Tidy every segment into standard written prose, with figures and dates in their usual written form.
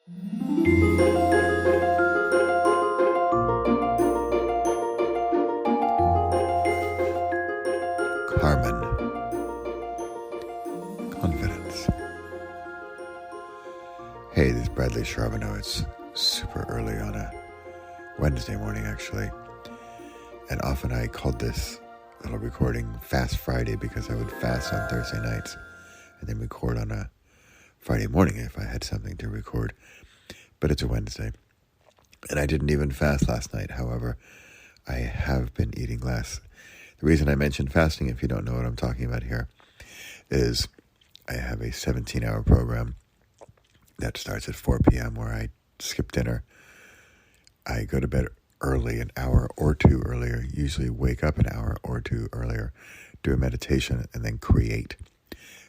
Carmen. Confidence. Hey, this is Bradley Charbonneau. It's super early on a Wednesday morning, actually. And often I called this little recording Fast Friday because I would fast on Thursday nights and then record on a Friday morning if I had something to record. But it's a Wednesday. And I didn't even fast last night. However, I have been eating less. The reason I mentioned fasting, if you don't know what I'm talking about here, is I have a 17-hour program that starts at 4 p.m. where I skip dinner. I go to bed early, an hour or two earlier, usually wake up an hour or two earlier, do a meditation, and then create.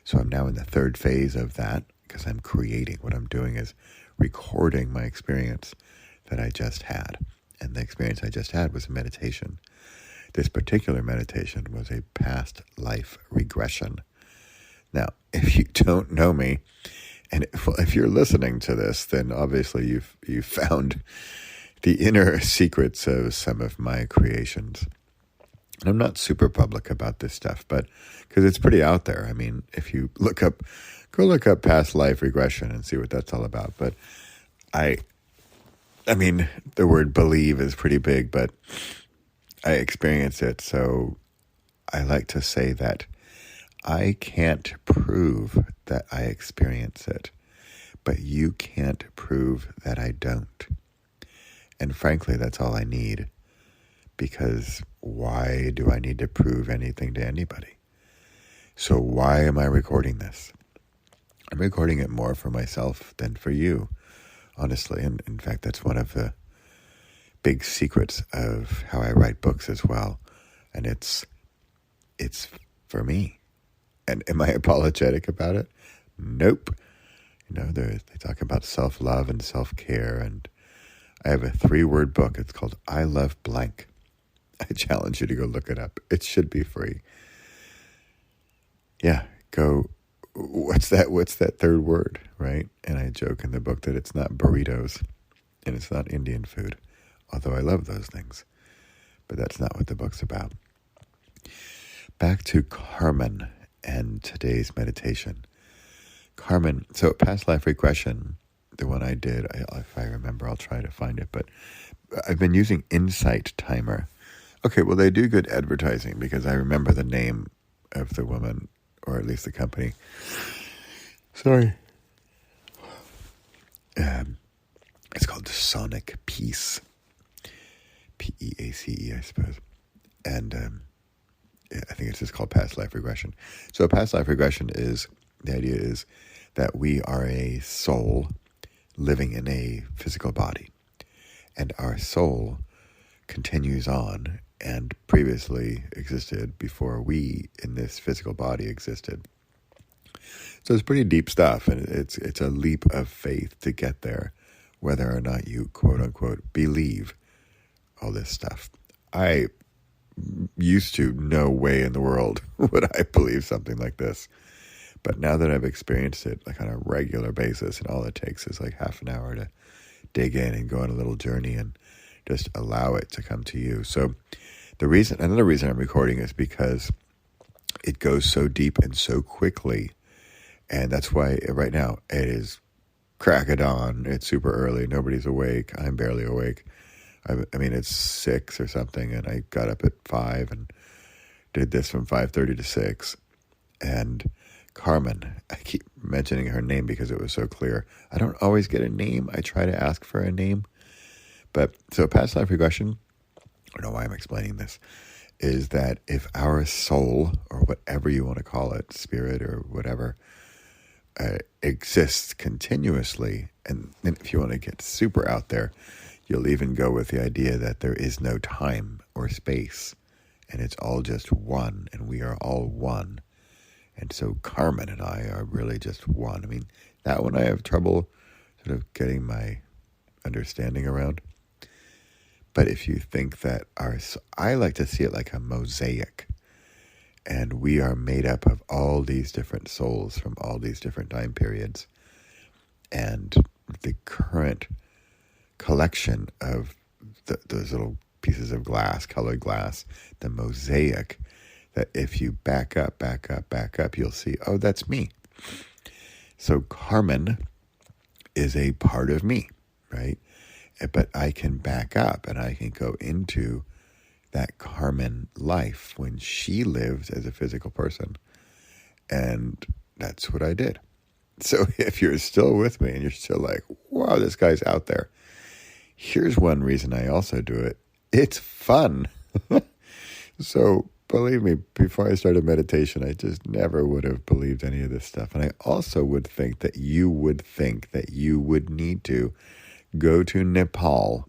So I'm now in the third phase of that because I'm creating. What I'm doing is recording my experience that I just had. And the experience I just had was a meditation. This particular meditation was a past life regression. Now, if you don't know me, and if you're listening to this, then obviously you've found the inner secrets of some of my creations. And I'm not super public about this stuff, but because it's pretty out there. I mean, if you go look up past life regression and see what that's all about. But I mean, the word believe is pretty big, but I experience it. So I like to say that I can't prove that I experience it, but you can't prove that I don't. And frankly, that's all I need, because why do I need to prove anything to anybody? So why am I recording this? I'm recording it more for myself than for you, honestly. And in fact, that's one of the big secrets of how I write books as well. And it's for me. And am I apologetic about it? Nope. You know, they talk about self-love and self-care, and I have a 3-word book. It's called I Love Blank. I challenge you to go look it up. It should be free. Yeah, go. What's that third word, right? And I joke in the book that it's not burritos and it's not Indian food, although I love those things. But that's not what the book's about. Back to Carmen and today's meditation. Carmen, so past life regression, the one I did, if I remember, I'll try to find it, but I've been using Insight Timer. Okay, well, they do good advertising because I remember the name of the woman, or at least the company. Sorry. It's called Sonic Peace. P-E-A-C-E, I suppose. And I think it's just called past life regression. So past life regression is, the idea is that we are a soul living in a physical body. And our soul continues on and previously existed before we in this physical body existed. So it's pretty deep stuff, and it's a leap of faith to get there, whether or not you, quote unquote, believe all this stuff. I used to, no way in the world would I believe something like this. But now that I've experienced it like on a regular basis, and all it takes is like half an hour to dig in and go on a little journey and just allow it to come to you. So another reason I'm recording is because it goes so deep and so quickly. And that's why right now it is crack of dawn. It's super early. Nobody's awake. I'm barely awake. I mean, it's 6 or something, and I got up at 5 and did this from 5:30 to 6. And Carmen, I keep mentioning her name because it was so clear. I don't always get a name. I try to ask for a name. But so past life regression, I don't know why I'm explaining this, is that if our soul, or whatever you want to call it, spirit or whatever, exists continuously, and if you want to get super out there, you'll even go with the idea that there is no time or space, and it's all just one, and we are all one. And so Carmen and I are really just one. I mean, that one I have trouble sort of getting my understanding around. But if you think that I like to see it like a mosaic, and we are made up of all these different souls from all these different time periods. And the current current collection of those little pieces of glass, colored glass, the mosaic, that if you back up, you'll see, oh, that's me. So Carmen is a part of me, right? But I can back up and I can go into that Carmen life when she lived as a physical person. And that's what I did. So if you're still with me and you're still like, wow, this guy's out there, here's one reason I also do it. It's fun. So believe me, before I started meditation, I just never would have believed any of this stuff. And I also would think that you would need to go to Nepal,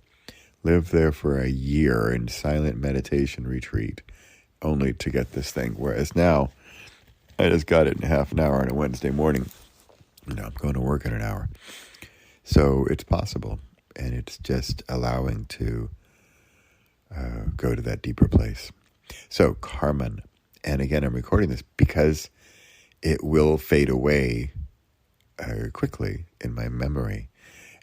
live there for a year in silent meditation retreat, only to get this thing. Whereas now, I just got it in half an hour on a Wednesday morning. I'm going to work in an hour. So it's possible. And it's just allowing to go to that deeper place. So Carmen, and again, I'm recording this because it will fade away quickly in my memory.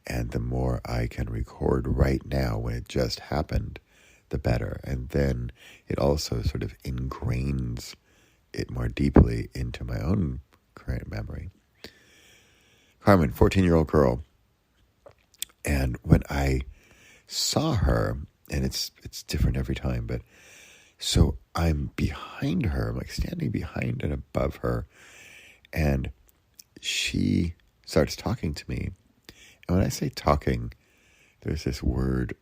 And the more I can record right now when it just happened, the better. And then it also sort of ingrains it more deeply into my own current memory. Carmen, 14-year-old girl. And when I saw her, and it's different every time, but so I'm behind her, I'm like standing behind and above her, and she starts talking to me. And when I say talking, there's this word,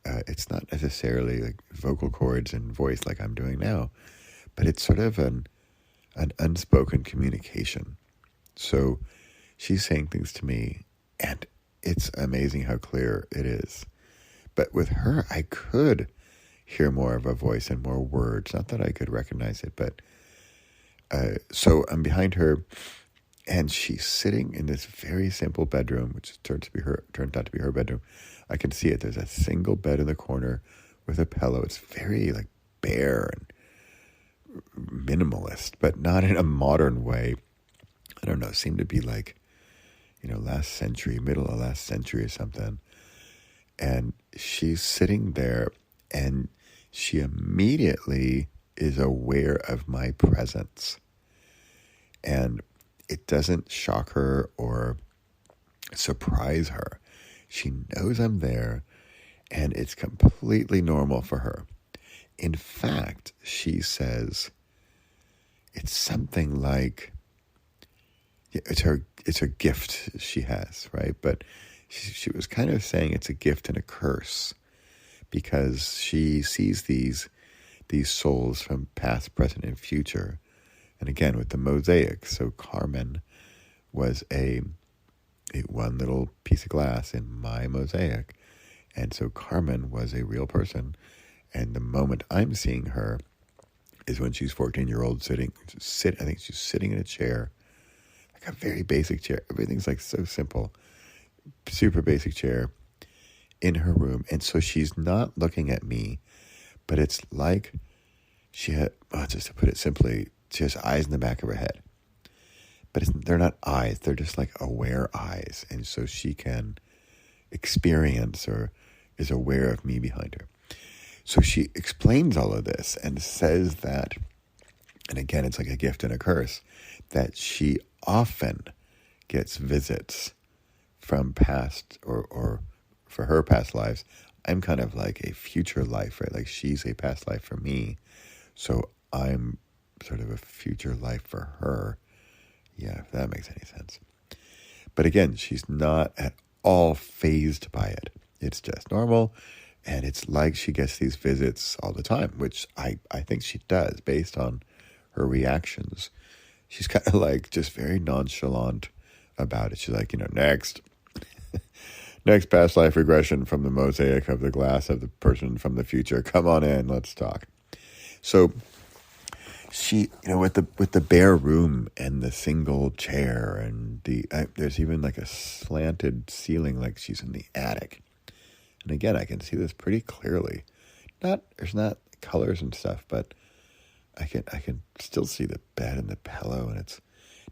it's not necessarily like vocal cords and voice like I'm doing now, but it's sort of an unspoken communication. So she's saying things to me, and it's amazing how clear it is. But with her, I could hear more of a voice and more words. Not that I could recognize it, but so I'm behind her, and she's sitting in this very simple bedroom, which turned out to be her bedroom. I can see it. There's a single bed in the corner with a pillow. It's very like bare and minimalist, but not in a modern way. I don't know. It seemed to be like, last century, middle of last century or something. And she's sitting there, and she immediately is aware of my presence. And it doesn't shock her or surprise her. She knows I'm there, and it's completely normal for her. In fact, she says, it's something like, it's a gift she has, right? But she was kind of saying it's a gift and a curse, because she sees these souls from past, present, and future. And again, with the mosaic, so Carmen was a one little piece of glass in my mosaic. And so Carmen was a real person. And the moment I'm seeing her is when she's 14-year-old I think she's sitting in a chair, like a very basic chair. Everything's like so simple, super basic chair in her room. And so she's not looking at me, but it's like she had, just to put it simply, she has eyes in the back of her head. But they're not eyes, they're just like aware eyes. And so she can experience or is aware of me behind her. So she explains all of this and says that, and again, it's like a gift and a curse, that she often gets visits from past or for her past lives. I'm kind of like a future life, right? Like she's a past life for me. So I'm sort of a future life for her. Yeah, if that makes any sense. But again, she's not at all fazed by it. It's just normal. And it's like she gets these visits all the time, which I think she does based on her reactions. She's kind of like just very nonchalant about it. She's like, next past life regression from the mosaic of the glass of the person from the future. Come on in, let's talk. So she, with the bare room and the single chair and there's even like a slanted ceiling, like she's in the attic. And again, I can see this pretty clearly. There's not colors and stuff, but I can still see the bed and the pillow, and it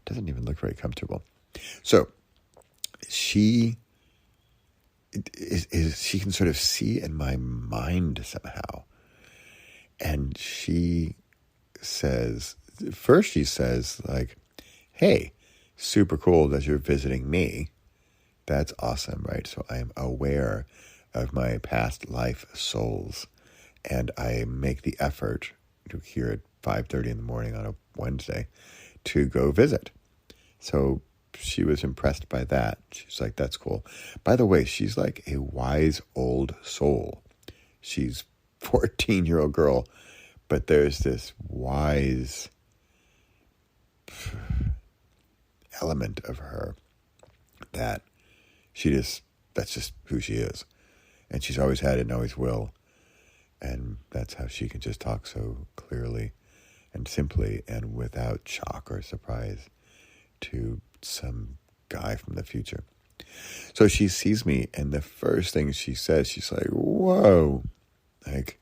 doesn't even look very comfortable. So she is she can sort of see in my mind somehow. And she says, first she says, like, hey, super cool that you're visiting me. That's awesome, right? So I'm aware of my past life souls, and I make the effort to here at 5:30 in the morning on a Wednesday to go visit. So she was impressed by that. She's like, that's cool. By the way, she's like a wise old soul. She's 14-year-old girl, but there's this wise element of her that that's just who she is. And she's always had it and always will. And that's how she can just talk so clearly and simply and without shock or surprise to some guy from the future. So she sees me, and the first thing she says, she's like, whoa, like,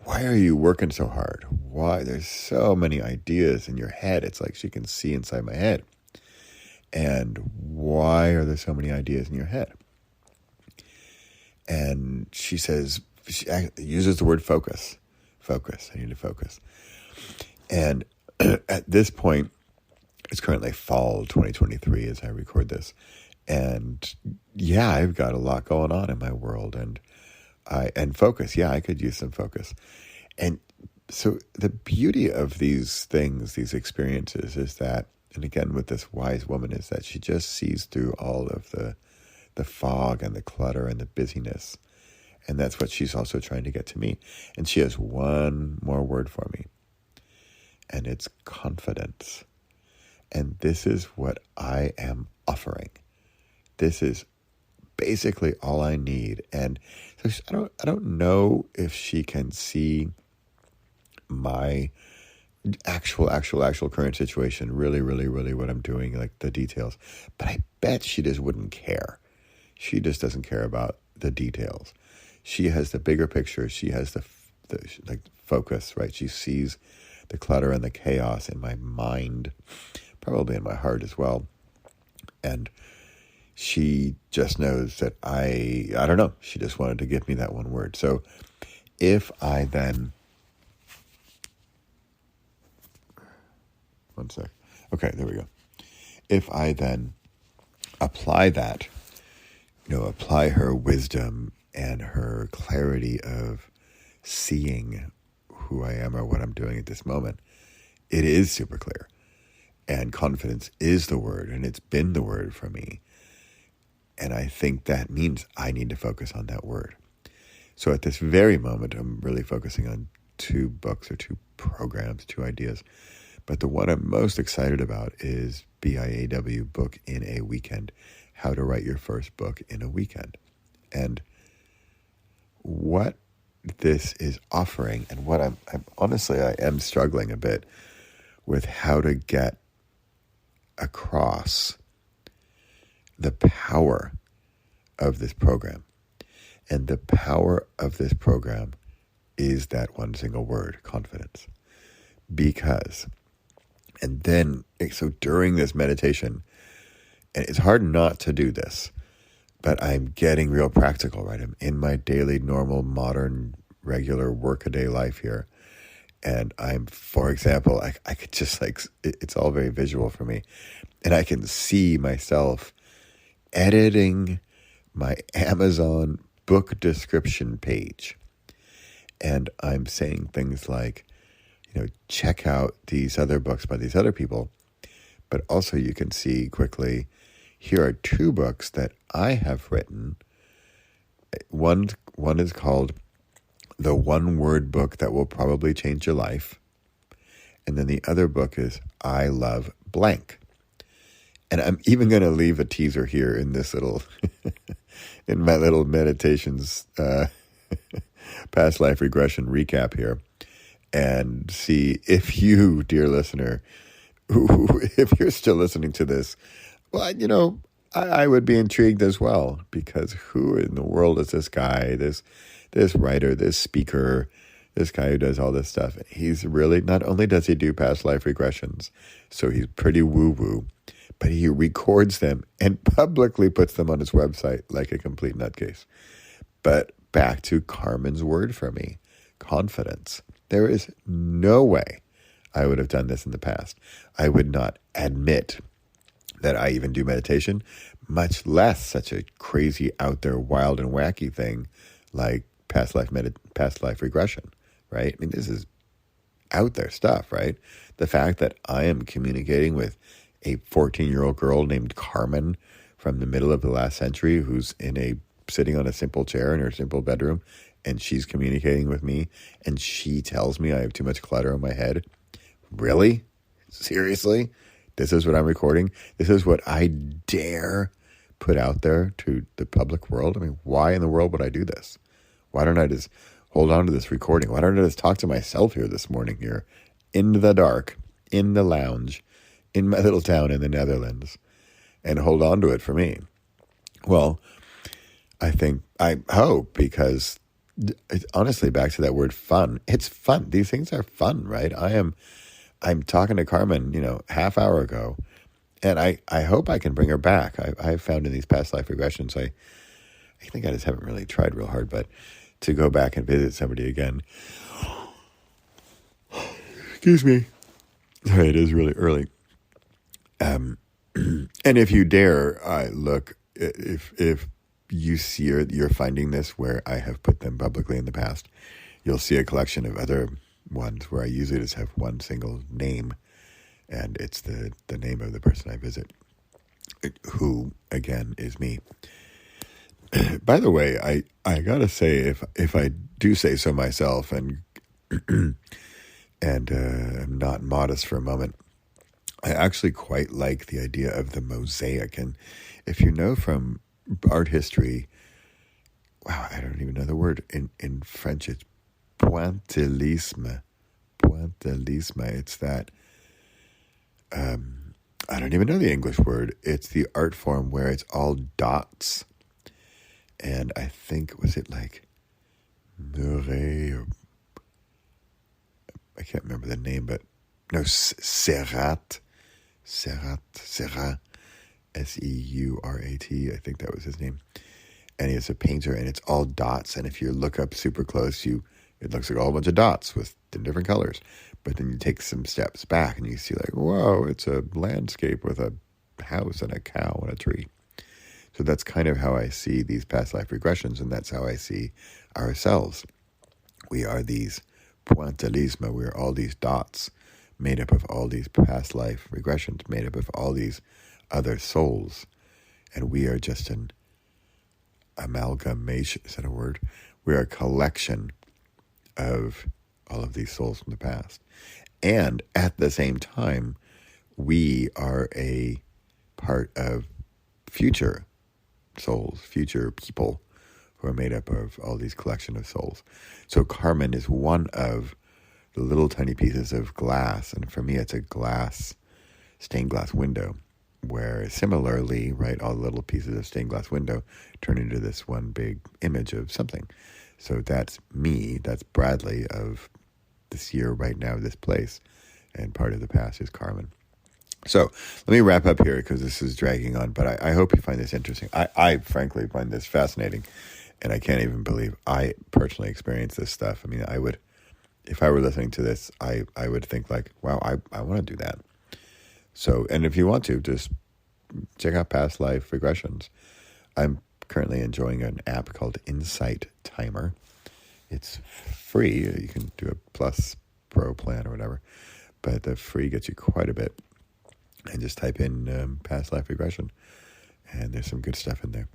why are you working so hard? Why? There's so many ideas in your head. It's like she can see inside my head. And why are there so many ideas in your head? And she says, she uses the word focus. Focus. I need to focus. And at this point, it's currently fall 2023 as I record this. And yeah, I've got a lot going on in my world. And focus. Yeah, I could use some focus. And so the beauty of these things, these experiences is that, and again with this wise woman, is that she just sees through all of the fog and the clutter and the busyness. And that's what she's also trying to get to me. And she has one more word for me. And it's confidence. And this is what I am offering. This is basically all I need. And so I don't know if she can see my actual current situation, really what I'm doing, like the details. But I bet she just wouldn't care. She just doesn't care about the details. She has the bigger picture. She has the like focus, right? She sees the clutter and the chaos in my mind, probably in my heart as well. And she just knows that I don't know. She just wanted to give me that one word. So if I then, one sec. Okay, there we go. If I then apply that, apply her wisdom and her clarity of seeing who I am or what I'm doing at this moment, it is super clear. And confidence is the word, and it's been the word for me. And I think that means I need to focus on that word. So at this very moment, I'm really focusing on 2 books or 2 programs, 2 ideas. But the one I'm most excited about is BIAW Book in a Weekend, How to Write Your First Book in a Weekend. And what this is offering, and what I'm honestly, I am struggling a bit with how to get across the power of this program. And the power of this program is that one single word, confidence. Because, and then, so during this meditation, and it's hard not to do this, but I'm getting real practical, right? I'm in my daily, normal, modern, regular workaday life here. And I'm, for example, I could just it's all very visual for me. And I can see myself editing my Amazon book description page. And I'm saying things like, check out these other books by these other people. But also you can see quickly, here are 2 books that I have written. One is called The One Word Book That Will Probably Change Your Life. And then the other book is I Love Blank. And I'm even going to leave a teaser here in this little, in my little meditations, past life regression recap here, and see if you, dear listener, if you're still listening to this, well, I would be intrigued as well, because who in the world is this guy, this writer, this speaker, this guy who does all this stuff? He's really, not only does he do past life regressions, so he's pretty woo-woo, but he records them and publicly puts them on his website like a complete nutcase. But back to Carmen's word for me, confidence. There is no way I would have done this in the past. I would not admit that I even do meditation, much less such a crazy, out there, wild and wacky thing like past life regression, right? I mean, this is out there stuff, right? The fact that I am communicating with a 14-year-old girl named Carmen from the middle of the last century who's sitting on a simple chair in her simple bedroom, and she's communicating with me, and she tells me I have too much clutter in my head. Really? Seriously? This is what I'm recording? This is what I dare put out there to the public world? I mean, why in the world would I do this? Why don't I just hold on to this recording? Why don't I just talk to myself here this morning here in the dark, in the lounge, in my little town in the Netherlands, and hold on to it for me? Well, I hope, because honestly, back to that word fun, it's fun. These things are fun, right? I'm talking to Carmen, half hour ago, and I hope I can bring her back. I've found in these past life regressions, I think I just haven't really tried real hard, but to go back and visit somebody again. Excuse me. Sorry, it is really early. And if you dare, look, if you see you're finding this where I have put them publicly in the past, you'll see a collection of other ones where I usually just have one single name, and it's the name of the person I visit, who, again, is me. By the way, I gotta say, if I do say so myself, and I'm not modest for a moment, I actually quite like the idea of the mosaic. And if you know from art history, wow, I don't even know the word in French. It's pointillisme. It's that, I don't even know the English word. It's the art form where it's all dots. And I think, was it like Murray, or I can't remember the name, but no, Seurat, Seurat, Seurat, I think that was his name. And he's a painter, and it's all dots. And if you look up super close, it looks like a whole bunch of dots with different colors. But then you take some steps back, and you see like, whoa, it's a landscape with a house and a cow and a tree. So that's kind of how I see these past life regressions, and that's how I see ourselves. We are these pointillisme. We are all these dots made up of all these past life regressions, made up of all these other souls. And we are just an amalgamation, is that a word? We are a collection of all of these souls from the past. And at the same time, we are a part of future souls, future people who are made up of all these collection of souls. So Carmen is one of the little tiny pieces of glass, and for me it's a stained glass window, where similarly, right, all the little pieces of stained glass window turn into this one big image of something. So that's me, that's Bradley of this year right now, this place, and part of the past is Carmen. So let me wrap up here because this is dragging on, but I hope you find this interesting. I frankly find this fascinating, and I can't even believe I personally experienced this stuff. I mean, I would, if I were listening to this, I would think like, wow, I want to do that. So, and if you want to, just check out past life regressions. I'm currently enjoying an app called Insight Timer. It's free. You can do a Plus Pro plan or whatever, but the free gets you quite a bit. And just type in past life regression, and there's some good stuff in there.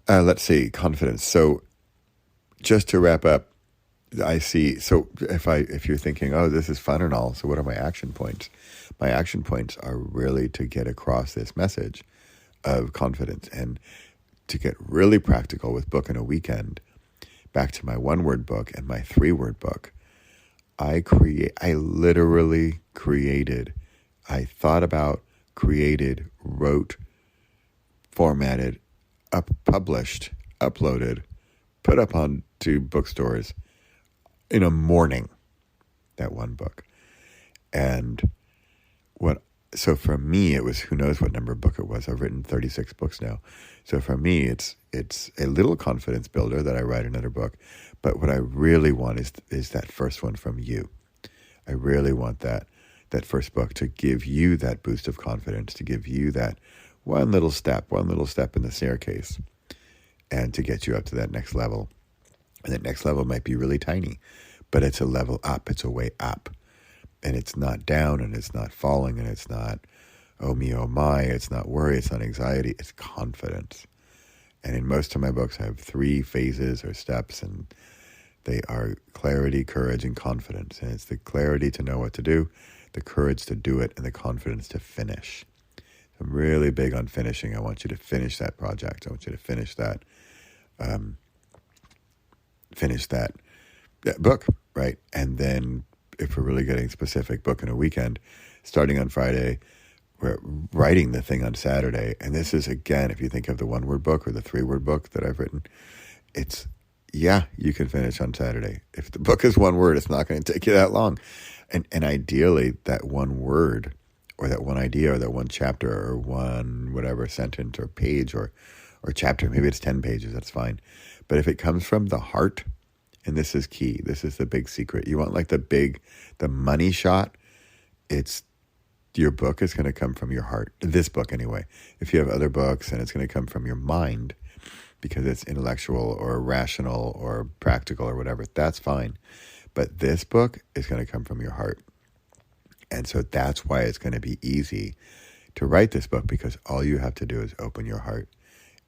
Let's see, confidence. So just to wrap up, I see, so if you're thinking, oh, this is fun and all, so what are my action points? My action points are really to get across this message of confidence, and to get really practical with book in a weekend, back to my 1-word book and my 3-word book. I literally created, I thought about, created, wrote, formatted, published, uploaded, put up onto bookstores in a morning, that one book. And what So for me, it was, who knows what number of book it was. I've written 36 books now. So for me, it's a little confidence builder that I write another book. But what I really want is that first one from you. I really want that first book to give you that boost of confidence, to give you that one little step in the staircase, and to get you up to that next level. And that next level might be really tiny, but it's a level up. It's a way up. And it's not down, and it's not falling, and it's not, oh me, oh my, it's not worry, it's not anxiety, it's confidence. And in most of my books, I have 3 phases or steps, and they are clarity, courage, and confidence. And it's the clarity to know what to do, the courage to do it, and the confidence to finish. I'm really big on finishing. I want you to finish that project. I want you to finish that book, right? And then, if we're really getting specific, book in a weekend, starting on Friday, we're writing the thing on Saturday. And this is, again, if you think of the 1-word book or the 3-word book that I've written, it's, yeah, you can finish on Saturday. If the book is 1 word, it's not going to take you that long. And ideally, that 1 word or that 1 idea or that 1 chapter or 1 whatever sentence or page or chapter, maybe it's 10 pages, that's fine. But if it comes from the heart, and this is key, this is the big secret. You want like the money shot. It's, your book is going to come from your heart. This book anyway. If you have other books and it's going to come from your mind because it's intellectual or rational or practical or whatever, that's fine. But this book is going to come from your heart. And so that's why it's going to be easy to write this book, because all you have to do is open your heart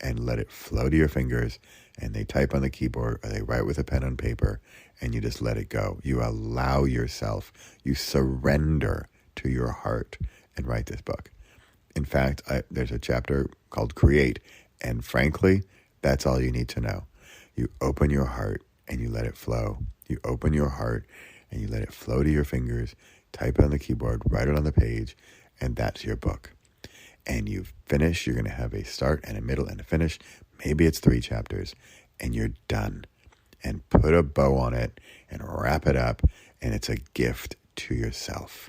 and let it flow to your fingers, and they type on the keyboard or they write with a pen on paper, and you just let it go. You allow yourself, you surrender to your heart and write this book. In fact, there's a chapter called Create, and frankly, that's all you need to know. You open your heart and you let it flow. You open your heart and you let it flow to your fingers, type it on the keyboard, write it on the page, and that's your book. And you finish, you're going to have a start and a middle and a finish. Maybe it's 3 chapters, and you're done. And put a bow on it and wrap it up, and it's a gift to yourself.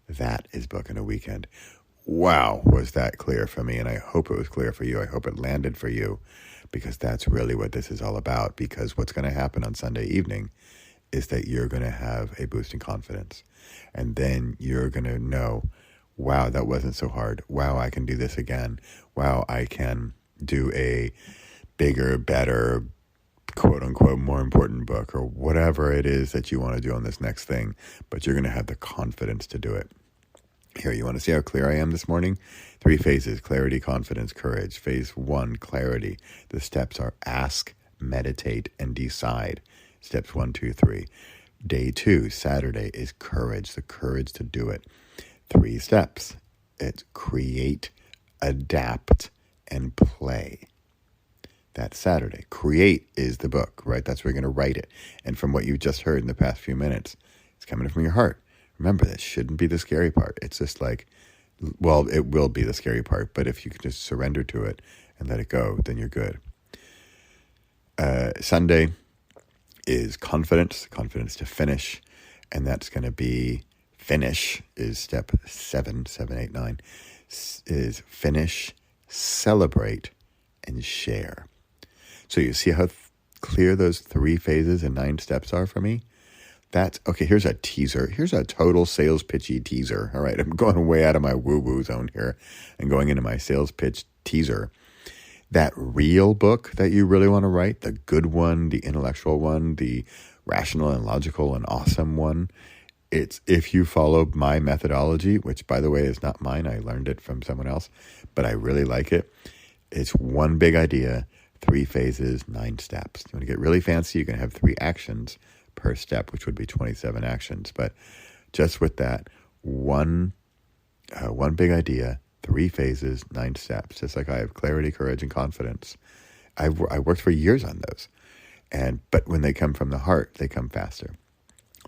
That is book in a weekend. Wow, was that clear for me? And I hope it was clear for you. I hope it landed for you, because that's really what this is all about. Because what's going to happen on Sunday evening is that you're going to have a boost in confidence. And then you're going to know, wow, that wasn't so hard. Wow, I can do this again. Wow, I can do a bigger, better, quote unquote, more important book, or whatever it is that you want to do on this next thing. But you're going to have the confidence to do it. Here, you want to see how clear I am this morning? 3 phases: clarity, confidence, courage. Phase 1, clarity. The steps are ask, meditate, and decide. Steps 1, 2, 3. Day 2, Saturday, is courage, the courage to do it. 3 steps. It's create, adapt, and play. That's Saturday. Create is the book, right? That's where you're going to write it. And from what you just heard in the past few minutes, it's coming from your heart. Remember, that shouldn't be the scary part. It's just like, well, it will be the scary part, but if you can just surrender to it and let it go, then you're good. Sunday is confidence to finish, and that's going to be finish is step 7, 8, 9, is finish, celebrate, and share. So you see how clear those 3 phases and 9 steps are for me? That's, okay, here's a teaser. Here's a total sales pitchy teaser. All right, I'm going way out of my woo-woo zone here and going into my sales pitch teaser. That real book that you really want to write, the good one, the intellectual one, the rational and logical and awesome one, it's if you follow my methodology, which, by the way, is not mine. I learned it from someone else, but I really like it. It's 1 big idea, 3 phases, 9 steps. You want to get really fancy, you can have 3 actions per step, which would be 27 actions. But just with that, one big idea, 3 phases, 9 steps. Just like I have clarity, courage, and confidence. I worked for years on those. But when they come from the heart, they come faster.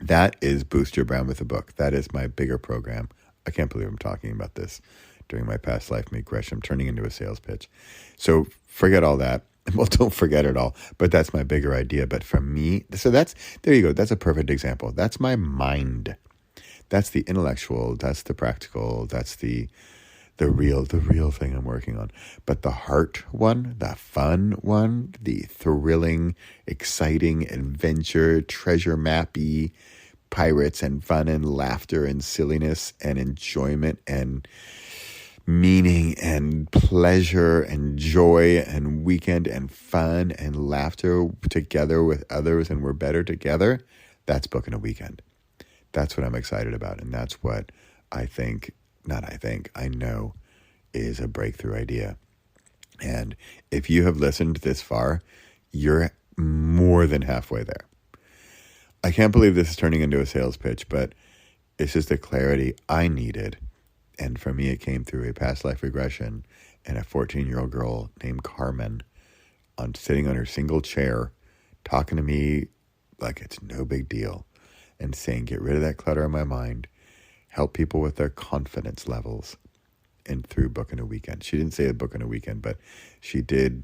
That is Boost Your Brand with a Book. That is my bigger program. I can't believe I'm talking about this during my past life, Regression. I'm turning into a sales pitch. So forget all that. Well, don't forget it all, but that's my bigger idea. But for me, so there you go. That's a perfect example. That's my mind. That's the intellectual, that's the practical, that's the real thing I'm working on. But the heart one, the fun one, the thrilling, exciting, adventure, treasure mappy, pirates and fun and laughter and silliness and enjoyment and meaning and pleasure and joy and weekend and fun and laughter together with others, and we're better together, that's Book in a Weekend. That's what I'm excited about, and that's what I know is a breakthrough idea. And if you have listened this far, you're more than halfway there. I can't believe this is turning into a sales pitch, but it's just the clarity I needed. And for me, it came through a past life regression and a 14-year-old girl named Carmen sitting on her single chair, talking to me like it's no big deal and saying, get rid of that clutter in my mind, help people with their confidence levels, and through Book in a Weekend. She didn't say a Book in a Weekend, but she did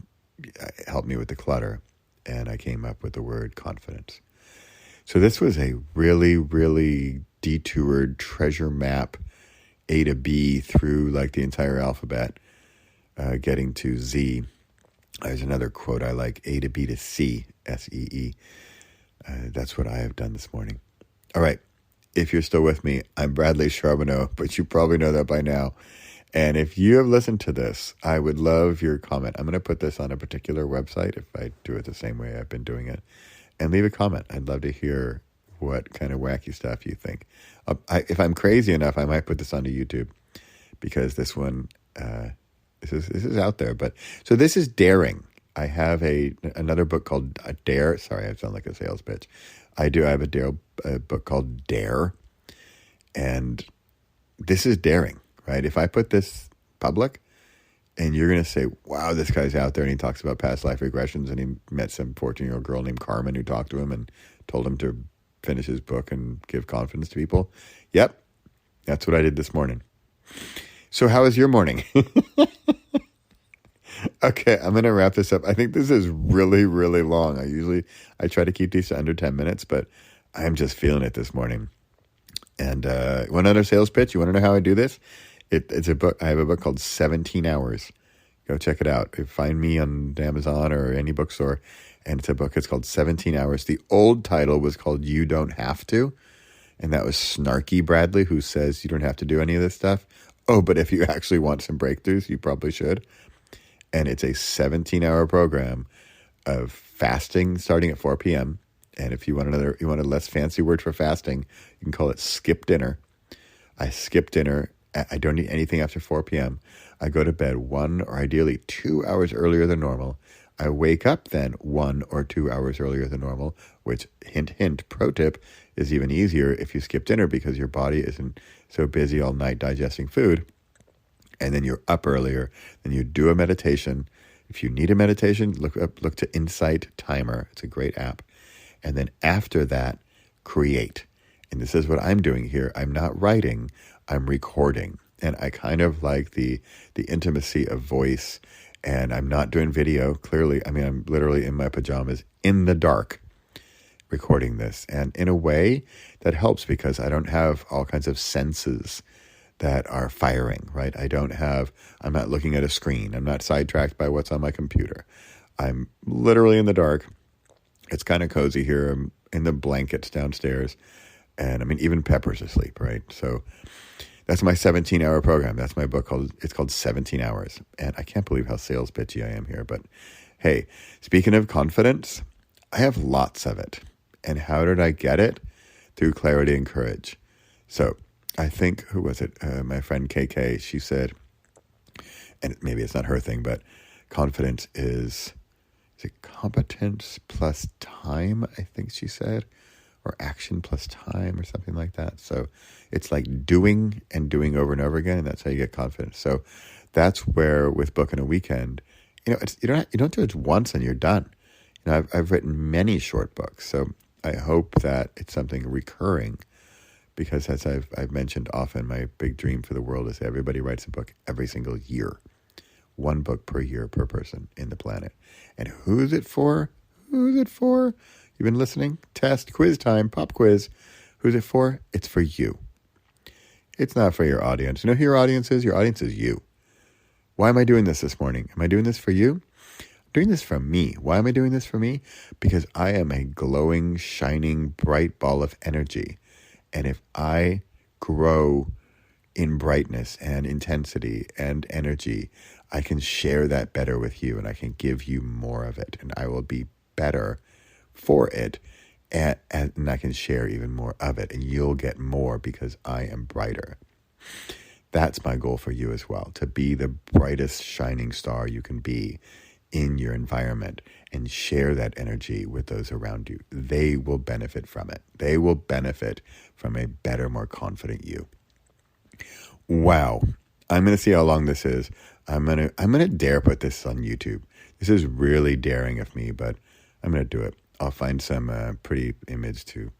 help me with the clutter, and I came up with the word confidence. So this was a really, really detoured treasure map, A to B through like the entire alphabet, getting to Z. There's another quote I like, A to B to C, S-E-E. That's what I have done this morning. All right. If you're still with me, I'm Bradley Charbonneau, but you probably know that by now. And if you have listened to this, I would love your comment. I'm going to put this on a particular website if I do it the same way I've been doing it. And leave a comment. I'd love to hear what kind of wacky stuff you think. If I'm crazy enough, I might put this onto YouTube, because this one, this is out there. But so this is daring. I have another book called Dare. Sorry, I sound like a sales pitch. I have a book called Dare, and this is daring, right? If I put this public, and you're going to say, wow, this guy's out there and he talks about past life regressions, and he met some 14-year-old girl named Carmen who talked to him and told him to finish his book and give confidence to people. Yep, that's what I did this morning. So how was your morning? Okay, I'm going to wrap this up. I think this is really, really long. I try to keep these to under 10 minutes, but I'm just feeling it this morning. And one other sales pitch. You want to know how I do this? It's a book. I have a book called 17 Hours. Go check it out. Find me on Amazon or any bookstore. And it's a book. It's called 17 Hours. The old title was called You Don't Have to. And that was snarky Bradley, who says you don't have to do any of this stuff. Oh, but if you actually want some breakthroughs, you probably should. And it's a 17-hour program of fasting starting at 4 p.m. And if you want a less fancy word for fasting, you can call it skip dinner. I skip dinner. I don't eat anything after 4 p.m. I go to bed 1 or ideally 2 hours earlier than normal. I wake up then 1 or 2 hours earlier than normal, which, hint, hint, pro tip, is even easier if you skip dinner because your body isn't so busy all night digesting food. And then you're up earlier. Then you do a meditation. If you need a meditation, look to Insight Timer. It's a great app. And then after that, create. And this is what I'm doing here. I'm not writing, I'm recording. And I kind of like the intimacy of voice. And I'm not doing video, clearly. I mean, I'm literally in my pajamas in the dark recording this. And in a way, that helps because I don't have all kinds of senses that are firing, right? I'm not looking at a screen. I'm not sidetracked by what's on my computer. I'm literally in the dark. It's kind of cozy here. I'm in the blankets downstairs. And I mean, even Pepper's asleep, right? So that's my 17-hour program. That's my book it's called 17 Hours. And I can't believe how sales pitchy I am here. But hey, speaking of confidence, I have lots of it. And how did I get it? Through clarity and courage. So I think, who was it? My friend KK, she said, and maybe it's not her thing, but confidence is it competence plus time, I think she said, or action plus time or something like that. So it's like doing and doing over and over again, and that's how you get confidence. So that's where with Book in a Weekend, you don't do it once and you're done. I've written many short books, so I hope that it's something recurring. Because as I've mentioned often, my big dream for the world is everybody writes a book every single year. 1 book per year per person in the planet. And who's it for? Who's it for? You've been listening? Test, quiz time, pop quiz. Who's it for? It's for you. It's not for your audience. You know who your audience is? Your audience is you. Why am I doing this morning? Am I doing this for you? I'm doing this for me. Why am I doing this for me? Because I am a glowing, shining, bright ball of energy. And if I grow in brightness and intensity and energy, I can share that better with you, and I can give you more of it, and I will be better for it, and I can share even more of it, and you'll get more because I am brighter. That's my goal for you as well, to be the brightest shining star you can be in your environment and share that energy with those around you. They will benefit from it. They will benefit from a better, more confident you. Wow. I'm going to see how long this is. I'm going to dare put this on YouTube. This is really daring of me, but I'm going to do it. I'll find some pretty image to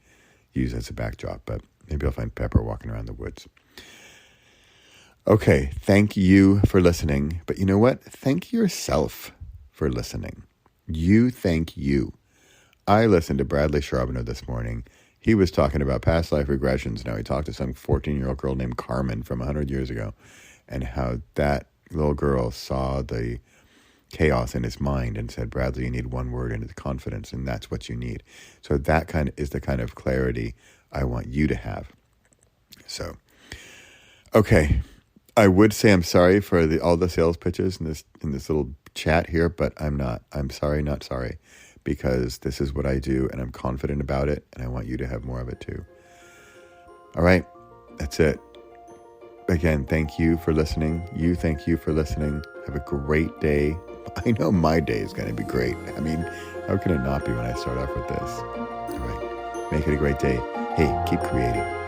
use as a backdrop, but maybe I'll find Pepper walking around the woods. Okay, thank you for listening. But you know what? Thank yourself for listening. You thank you. I listened to Bradley Charbonneau this morning. He was talking about past life regressions. Now he talked to some 14-year-old girl named Carmen from 100 years ago, and how that little girl saw the chaos in his mind and said, Bradley, you need one word, and it's confidence, and that's what you need. So that is the kind of clarity I want you to have. So, okay. I would say I'm sorry for all the sales pitches in this little chat here, but I'm not. I'm sorry, not sorry, because this is what I do, and I'm confident about it, and I want you to have more of it too. All right, that's it. Again, thank you for listening. Thank you for listening. Have a great day. I know my day is going to be great. I mean, how can it not be when I start off with this? All right, make it a great day. Hey, keep creating.